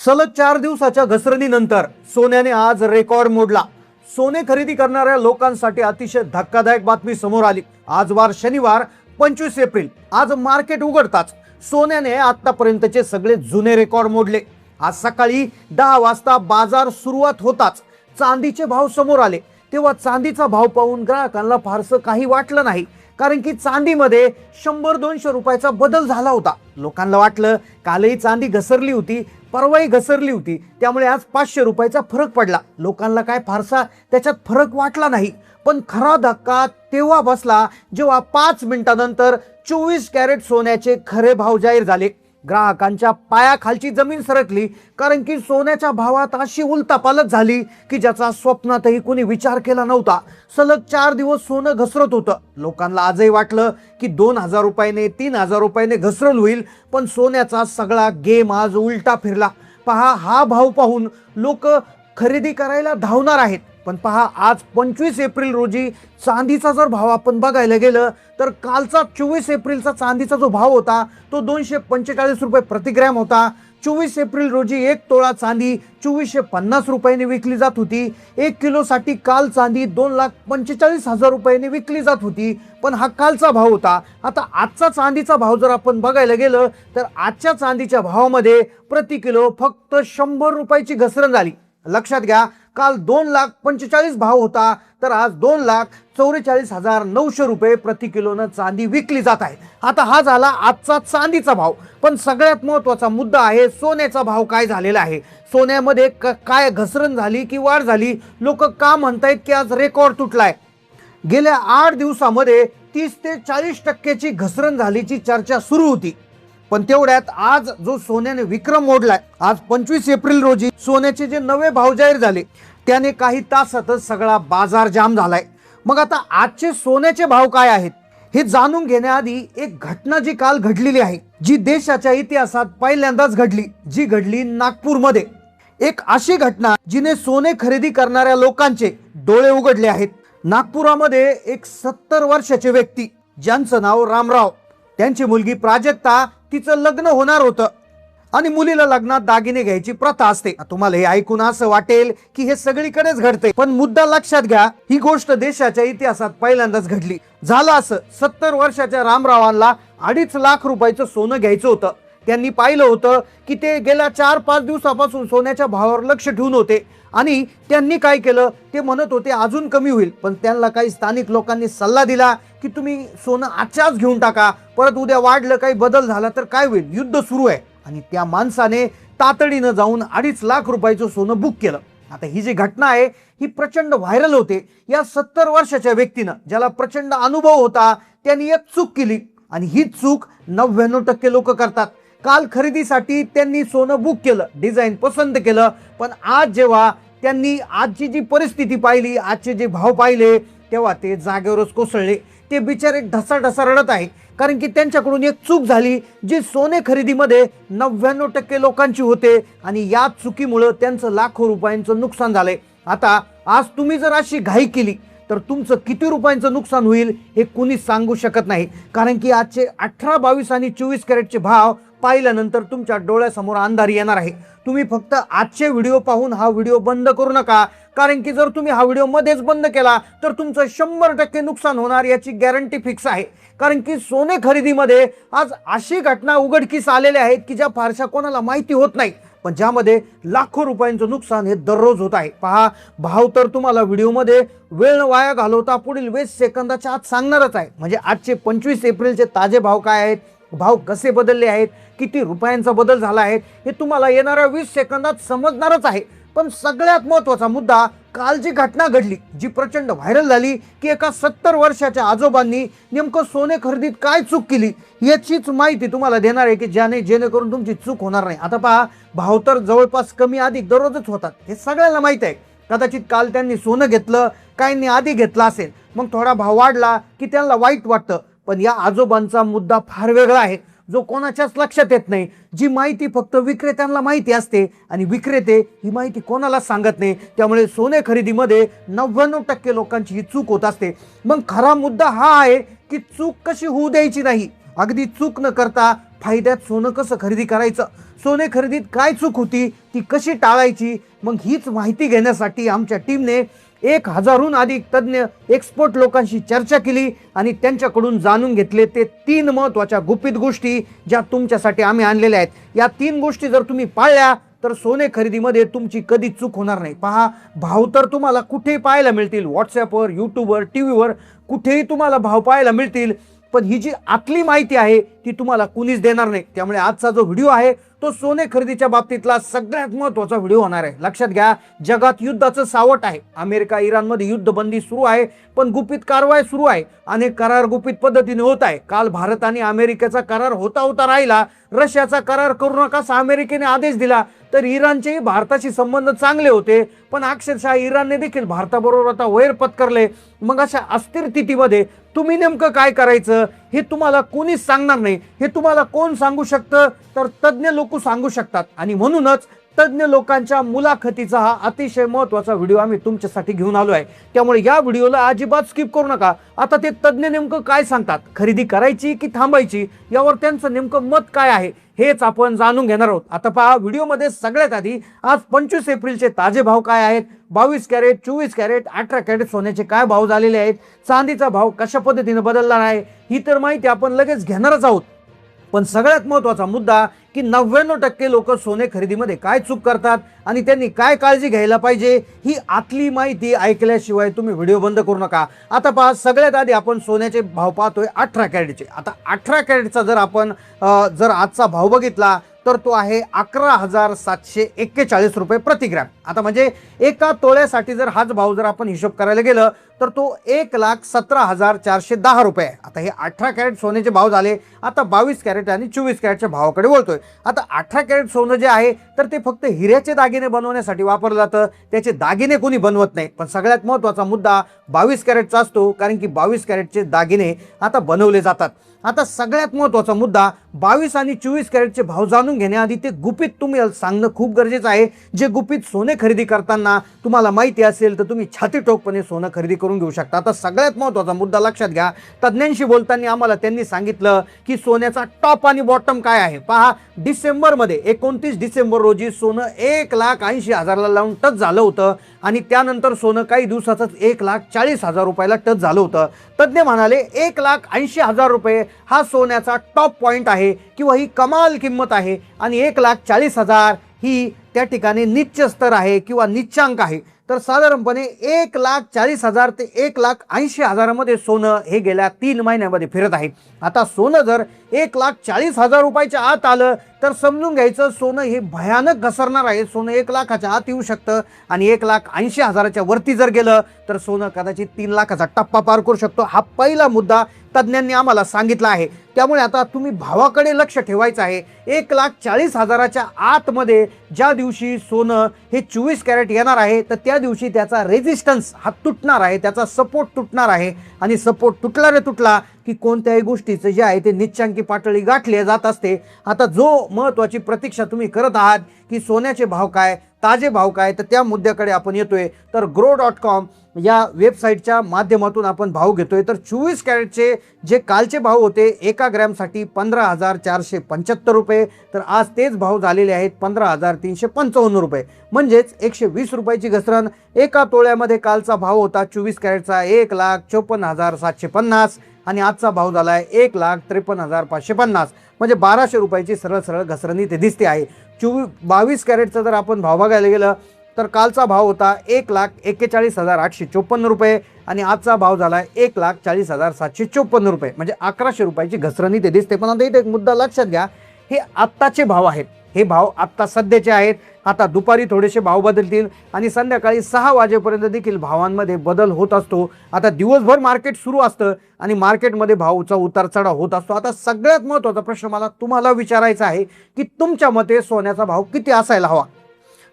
सलग 4 दिवसाच्या घसरणीनंतर सोन्याने आज रेकॉर्ड मोडला. सोने खरेदी करणाऱ्या लोकांसाठी अतिशय धक्कादायक बातमी समोर आली. आज वार शनिवार 25 एप्रिल. आज मार्केट उघडताच सोन्याने आतापर्यंतचे सगळे जुने रेकॉर्ड मोडले. आज सकाळी 10 वाजता बाजार सुरुवात होताच चांदीचे भाव समोर आले. तेव्हा चांदीचा भाव पाहून ग्राहकांना फारसं काही वाटलं नाही, कारण की चांदीमध्ये 100-200 रुपयाचा बदल झाला होता. लोकांना वाटलं कालही चांदी घसरली होती, परवाही घसरली होती, त्यामुळे आज 500 रुपयाचा फरक पडला. लोकांना काय फारसा त्याच्यात फरक वाटला नाही. पण खरा धक्का तेव्हा बसला जेव्हा 5 मिनिटांनंतर 24 कॅरेट सोन्याचे खरे भाव जाहीर झाले. ग्राहकांच्या पायाखालची जमीन सरकली, कारण की सोन्याच्या भावात अशी उलथापालथ झाली की ज्याचा स्वप्नातही कोणी विचार केला नव्हता. सलग 4 दिवस सोनं घसरत होतं. लोकांना आजही वाटलं की 2000 रुपयाने 3000 रुपयाने घसरण होईल, पण सोन्याचा सगळा गेम आज उलटा फिरला. पहा, हा भाव पाहून लोक खरेदी करायला धावणार आहेत. पण पहा, आज 25 एप्रिल रोजी चांदीचा जर भाव आपण बघायला गेलं तर कालचा 24 एप्रिलचा चांदीचा जो भाव होता तो 245 रुपये प्रति ग्रॅम होता. 24 एप्रिल रोजी 1 तोळा चांदी 2450 रुपयांनी विकली जात होती. 1 किलोसाठी काल चांदी 2,45,000 रुपयांनी विकली जात होती. पण हा कालचा भाव होता. आता आजचा चांदीचा भाव जर आपण बघायला गेलं तर आजच्या चांदीच्या भावामध्ये प्रति किलो फक्त 100 रुपयाची घसरण झाली. लक्षात घ्या, काल 2,45,000 भाव होता, तर आज 2,44,900 रुपये प्रति किलोनं चांदी विकली जात आहे. आता हा झाला आजचा चांदीचा भाव. पण सगळ्यात महत्त्वाचा मुद्दा आहे सोन्याचा भाव काय झालेला आहे. सोन्यामध्ये काय घसरण झाली की वाढ झाली. लोक का म्हणतायत की आज रेकॉर्ड तुटलाय. गेल्या 8 दिवसामध्ये 30 ते 40% घसरण झाल्याची चर्चा सुरू होती. पण तेवढ्यात आज जो सोन्याने विक्रम मोडलाय, आज 25 एप्रिल रोजी सोन्याचे जे नवे भाव जाहीर झाले त्याने काही तासातच सगळा बाजार जाम झालाय. मग आता आजचे सोन्याचे भाव काय आहेत हे जाणून घेण्याआधी एक घटना जी काल घडलेली आहे, जी देशाच्या इतिहासात पहिल्यांदाच घडली, जी घडली नागपूरमध्ये. एक अशी घटना जिने सोने खरेदी करणाऱ्या लोकांचे डोळे उघडले आहेत. नागपुरामध्ये एक 70 वर्षाचे व्यक्ती ज्यांचं नाव रामराव, त्यांची मुलगी प्राजक्ता, तिचं लग्न होणार होतं आणि मुलीला लग्नात दागिने घ्यायची प्रथा असते. तुम्हाला हे ऐकून असं वाटेल की हे सगळीकडेच घडते, पण मुद्दा लक्षात घ्या, ही गोष्ट देशाच्या इतिहासात पहिल्यांदाच घडली. झालं असं, 70 वर्षाच्या रामरावांना 2.5 लाख रुपयाचं सोनं घ्यायचं होतं. त्यांनी पाहिलं होतं की ते गेल्या 4-5 दिवसापासून सोन्याच्या भावावर लक्ष ठेवून होते आणि त्यांनी काय केलं, ते म्हणत होते अजून कमी होईल. पण त्यांना काही स्थानिक लोकांनी सल्ला दिला की तुम्ही सोनं आजच्याच घेऊन टाका, परत उद्या वाढलं, काही बदल झाला तर काय होईल, युद्ध सुरू आहे. आणि त्या माणसाने तातडीनं जाऊन 2.5 लाख रुपयाचं सोनं बुक केलं. आता ही जी घटना आहे ही प्रचंड व्हायरल होते. या 70 वर्षाच्या व्यक्तीनं, ज्याला प्रचंड अनुभव होता, त्यांनी एक चूक केली आणि ही चूक 99% लोक करतात. काल खरेदीसाठी त्यांनी सोनं बुक केलं, डिझाईन पसंत केलं, पण आज जेव्हा त्यांनी आजची जी परिस्थिती पाहिली, आजचे जे भाव पाहिले, तेव्हा ते जागेवरच कोसळले. ते बिचारे ढसाढसा रडत आहे, कारण की त्यांच्याकडून एक चूक झाली जी सोने खरेदीमध्ये 99% लोकांची होते आणि या चुकीमुळे त्यांचं लाखो रुपयांचं नुकसान झालंय. आता आज तुम्ही जर अशी घाई केली तर तुमचं किती रुपयांचं नुकसान होईल हे कुणीच सांगू शकत नाही. कारण की आजचे 18, 22 आणि 24 कॅरेटचे भाव पाहिल्यानंतर तुमच्या डोळ्यासमोर अंधारी येणार आहे. तुम्ही फक्त आजचे व्हिडिओ पाहून हा व्हिडिओ बंद करू नका, कारण की जर तुम्ही हा व्हिडिओ मध्येच बंद केला तर तुमचं 100% नुकसान होणार याची गॅरंटी फिक्स आहे. कारण की सोने खरेदीमध्ये आज अशी घटना उघडकीस आलेल्या आहेत की ज्या फारशा कोणाला माहिती होत नाही, पण ज्यामध्ये लाखो रुपयांचं नुकसान हे दररोज होत आहे. पहा, भाव तर तुम्हाला व्हिडिओमध्ये वेळ वाया घालवता पुढील 20 सेकंदाच्या आत सांगणारच आहे. म्हणजे आजचे 25 एप्रिलचे ताजे भाव काय आहेत, भाव कसे बदलले आहेत, किती रुपयांचा बदल झाला आहे, हे तुम्हाला येणाऱ्या 20 सेकंदात समजणारच आहे. पण सगळ्यात महत्त्वाचा मुद्दा, काल जी घटना घडली, जी प्रचंड व्हायरल झाली, की एका 70 वर्षाच्या आजोबांनी नेमकं सोने खरेदीत काय चूक केली याचीच माहिती तुम्हाला देणार आहे, की जेणेकरून तुमची चूक होणार नाही. आता पहा, भाव तर जवळपास कमी अधिक दररोजच होतात, हे सगळ्यांना माहिती आहे. कदाचित काल त्यांनी सोनं घेतलं, काहींनी आधी घेतलं असेल, मग थोडा भाव वाढला की त्यांना वाईट वाटतं. पण या आजोबांचा मुद्दा फार वेगळा आहे, जो कोणाच्याच लक्षात येत नाही. जी माहिती फक्त विक्रेत्यांना माहिती असते आणि विक्रेते ही माहिती कोणाला सांगत नाही. त्यामुळे सोने खरेदीमध्ये 99% लोकांची ही चूक होत असते. मग खरा मुद्दा हा आहे की चूक कशी होऊ द्यायची नाही. अगदी चूक न करता फायद्यात सोनं कसं खरेदी करायचं, सोने खरेदीत काय चूक होती ती कशी टाळायची, मग हीच माहिती घेण्यासाठी आमच्या टीमने 1000हून अधिक तज्ज्ञ एक्सपर्ट लोकांशी चर्चा केली आणि त्यांच्याकडून जाणून घेतले ते 3 महत्त्वाच्या गुपित गोष्टी ज्या तुमच्यासाठी आम्ही आणलेल्या आहेत. या 3 गोष्टी जर तुम्ही पाळल्या तर सोने खरेदीमध्ये तुमची कधी चूक होणार नाही. पहा, भाव तर तुम्हाला कुठेही पाहायला मिळतील, व्हॉट्सॲपवर, यूट्यूबवर, टी व्हीवर कुठेही तुम्हाला भाव पाहायला मिळतील, पण ही जी आतली माहिती आहे ती तुम्हाला कुणीच देणार नाही. त्यामुळे आजचा जो व्हिडिओ आहे तो सोने खरेदीच्या बाबतीतला सगळ्यात महत्त्वाचा व्हिडिओ होणार आहे. लक्षात घ्या, जगात युद्धाचं सावट आहे. अमेरिका इराणमध्ये युद्धबंदी सुरू आहे, पण गुपित कारवाई सुरू आहे. अनेक करार गुपित पद्धतीने होत आहे. काल भारत आणि अमेरिकेचा करार होता होता राहिला. रशियाचा करार करू नका असा अमेरिकेने आदेश दिला, तर इराणचेही भारताशी संबंध चांगले होते, पण अक्षरशः इराणने देखील भारताबरोबर आता वैर पत्करले. मग अशा अस्थिर स्थितीमध्ये तुम्ही नेमकं काय करायचं हे तुम्हाला कोणीच सांगणार नाही. हे तुम्हाला कोण सांगू शकतं, तर तज्ज्ञ लोक सांगू शकतात. आणि म्हणूनच तज्ज्ञ लोकांच्या मुलाखतीचा हा अतिशय महत्त्वाचा व्हिडिओ आम्ही तुमच्यासाठी घेऊन आलो आहे. त्यामुळे या व्हिडिओला अजिबात स्किप करू नका. आता ते तज्ज्ञ नेमकं काय सांगतात, खरेदी करायची की थांबायची, यावर त्यांचं नेमकं मत काय आहे हेच आपण जाणून घेणार आहोत. आता पहा, व्हिडिओमध्ये सगळ्यात आधी आज 25 एप्रिलचे ताजे भाव काय आहेत, 22 कॅरेट, 24 कॅरेट, 18 कॅरेट सोन्याचे काय भाव झालेले आहेत, चांदीचा भाव कशा पद्धतीने बदलला आहे, ही तर माहिती आपण लगेच घेणारच आहोत. पण सगळ्यात महत्त्वाचा मुद्दा की 99% लोक सोने खरेदीमध्ये काय चूक करतात आणि त्यांनी काय काळजी घ्यायला पाहिजे, ही आतली माहिती ऐकल्याशिवाय तुम्ही व्हिडिओ बंद करू नका. आता पहा, सगळ्यात आधी आपण सोन्याचे भाव पाहतोय 18 कॅरेटचे. आता 18 कॅरेटचा जर आपण जर आजचा भाव बघितला तर तो आहे 11,741 रुपये प्रति ग्रॅम. आता म्हणजे एका तोळ्यासाठी जर हाच भाव जर आपण हिशोब करायला गेलं तर तो 1,17,410 रुपये आहे. आता हे 18 कॅरेट सोन्याचे भाव झाले. आता 22 कॅरेट आणि 24 कॅरेटच्या भावाकडे वळतोय. आता 18 कॅरेट सोनं जे आहे तर ते फक्त हिऱ्याचे दागिने बनवण्यासाठी वापरलं जातं, त्याचे दागिने कोणी बनवत नाही. पण सगळ्यात महत्त्वाचा मुद्दा 22 कॅरेटचा असतो, कारण की 22 कॅरेटचे दागिने आता बनवले जातात. आता सगळ्यात महत्त्वाचा मुद्दा 22 आणि 24 कॅरेटचे भाव जाणून घेण्याआधी ते गुपित तुम्ही सांगणं खूप गरजेचं आहे. जे गुपित सोने खरेदी करताना तुम्हाला माहिती असेल तर तुम्ही छातीठोकपणे सोनं खरेदी करून घेऊ शकता. आता सगळ्यात महत्त्वाचा मुद्दा लक्षात घ्या, तज्ज्ञांशी बोलताना आम्हाला त्यांनी सांगितलं की सोन्याचा टॉप आणि बॉटम काय आहे. पहा, डिसेंबरमध्ये 29 डिसेंबर रोजी सोनं 1,80,000ला लावून टच झालं होतं आणि त्यानंतर सोनं काही दिवसातच 1,40,000 रुपयाला टच झालं होतं. तज्ज्ञ म्हणाले 1,80,000 रुपये हा सोन्याचा टॉप पॉईंट आहे किंवा ही कमाल किंमत आहे आणि 1,40,000 ही त्या ठिकाणी निच्च स्तर आहे किंवा निच्चांक आहे. तर साधारणपणे 1,40,000 ते 1,80,000 मध्ये सोनं हे गेल्या 3 महिन्यामध्ये फिरत आहे. आता सोनं जर 1,40,000 रुपयाच्या आत आलं तर समजून घ्यायचं सोनं हे भयानक घसरणार आहे. सोनं 1 लाखाच्या आत येऊ शकतं आणि 1,80,000च्या वरती जर गेलं तर सोनं कदाचित 3 लाखाचा टप्पा पार करू शकतो. हा पहिला मुद्दा तज्ज्ञांनी आम्हाला सांगितला आहे. त्यामुळे आता तुम्ही भावाकडे लक्ष ठेवायचं आहे. 1,40,000च्या आतमध्ये ज्या दिवशी सोनं हे 24 कॅरेट येणार आहे तर त्या दिवशी त्याचा रेझिस्टन्स हा तुटणार आहे, त्याचा सपोर्ट तुटणार आहे आणि सपोर्ट तुटला रे तुटला की कोणत्याही गोष्टीचं जे आहे ते निच्चांकी पातळी गाठली जात असते. आता जो महत्त्वाची प्रतीक्षा तुम्ही करत आहात की सोन्याचे भाव काय, ताजे भाव काय, तर त्या मुद्द्याकडे आपण येतोय. तर grow.com या वेबसाईटच्या माध्यमातून आपण भाव घेतोय. तर 24 कॅरेटचे जे कालचे भाव होते 1 ग्रॅमसाठी 15,475 रुपये, तर आज तेच भाव झालेले आहेत 15,355 रुपये. म्हणजेच 120 रुपयाची घसरण. एका तोळ्यामध्ये कालचा भाव होता 24 कॅरेटचा 1,54,750 आणि आजचा भाव झाला आहे 1,53,550. म्हणजे 1200 रुपयाची सरळ सरळ घसरण इथे दिसते आहे. 22 कॅरेटचा जर आपण भाव बघायला गेलं तर कालचा भाव होता 1,41,854 रुपये आणि आजचा भाव झाला आहे 1,40,754 रुपये. म्हणजे 1100 रुपयाची घसरण इथे दिसते. पण आता इथे एक मुद्दा लक्षात घ्या, हे आत्ताचे भाव आहेत, हे भाव आत्ता सध्याचे आहेत. आता दुपारी थोडेसे भाव बदलतील आणि संध्याकाळी 6 वाजेपर्यंत देखील भावांमध्ये बदल होत असतो. आता दिवसभर मार्केट सुरू असतं आणि मार्केटमध्ये भावाचा उतार चढाव होत असतो. आता सगळ्यात महत्त्वाचा प्रश्न मला तुम्हाला विचारायचा आहे की तुमच्या मते सोन्याचा भाव किती असायला हवा?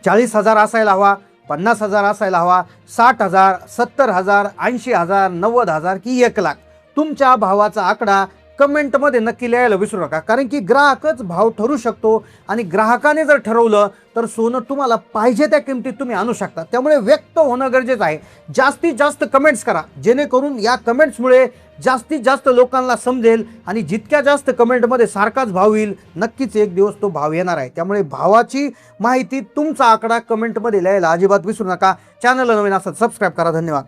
40,000 असायला हवा, 50,000 असायला हवा, 60,000, 70,000, 80,000, 90,000 की 1 लाख? तुमच्या भावाचा आकडा कमेंटमध्ये नक्की लिहायला विसरू नका, कारण की ग्राहकच भाव ठरू शकतो आणि ग्राहकाने जर ठरवलं तर सोनं तुम्हाला पाहिजे त्या किमतीत तुम्ही आणू शकता. त्यामुळे व्यक्त होणं गरजेचं आहे. जास्तीत जास्त कमेंट्स करा, जेणेकरून या कमेंट्समुळे जास्तीत जास्त लोकांना समजेल आणि जितक्या जास्त कमेंटमध्ये सारखाच भाव येईल नक्कीच एक दिवस तो भाव येणार आहे। त्यामुळे भावाची माहिती तुमचा आकडा कमेंटमध्ये लिहायला अजिबात विसरू नका। चॅनलला नवीन असाल सबस्क्राईब करा। धन्यवाद।